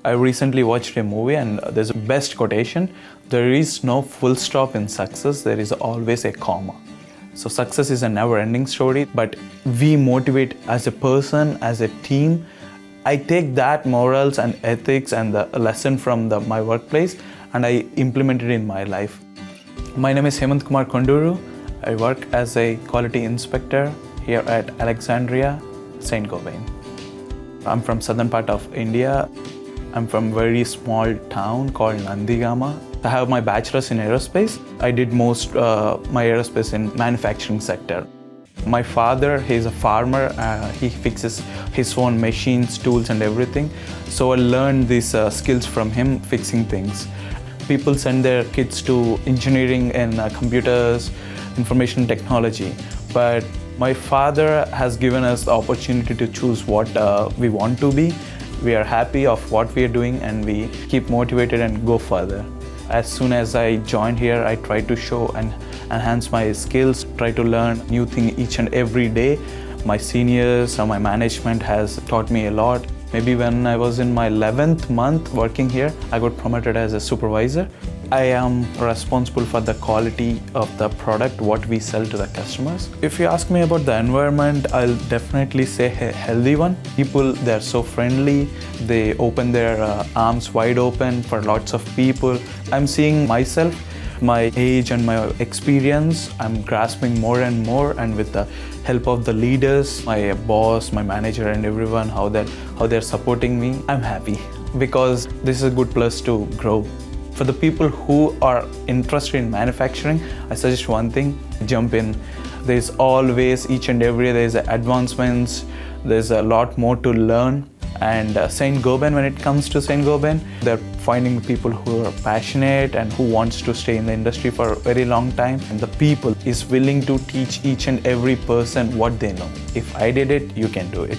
I recently watched a movie and there's a best quotation. There is no full stop in success, there is always a comma. So success is a never-ending story, but we motivate as a person, as a team. I take that morals and ethics and the lesson from my workplace and I implement it in my life. My name is Hemanth Konduru. I work as a quality inspector here at Alexandria, Saint-Gobain. I'm from southern part of India. I'm from a very small town called Nandigama. I have my bachelor's in aerospace. I did most my aerospace in manufacturing sector. My father, he's a farmer. He fixes his own machines, tools and everything. So I learned these skills from him, fixing things. People send their kids to engineering and computers, information technology. But my father has given us the opportunity to choose what we want to be. We are happy of what we are doing and we keep motivated and go further. As soon as I joined here, I try to show and enhance my skills, try to learn new things each and every day. My seniors or my management has taught me a lot. Maybe when I was in my 11th month working here, I got promoted as a supervisor. I am responsible for the quality of the product, what we sell to the customers. If you ask me about the environment, I'll definitely say a healthy one. People, they're so friendly. They open their arms wide open for lots of people. I'm seeing myself, my age and my experience, I'm grasping more and more, and with the help of the leaders, my boss, my manager and everyone, how they're supporting me, I'm happy because this is a good place to grow. For the people who are interested in manufacturing, I suggest one thing, jump in. There's always, each and every day, there's advancements, there's a lot more to learn. And Saint-Gobain, when it comes to Saint-Gobain, they're finding people who are passionate and who wants to stay in the industry for a very long time. And the people is willing to teach each and every person what they know. If I did it, you can do it.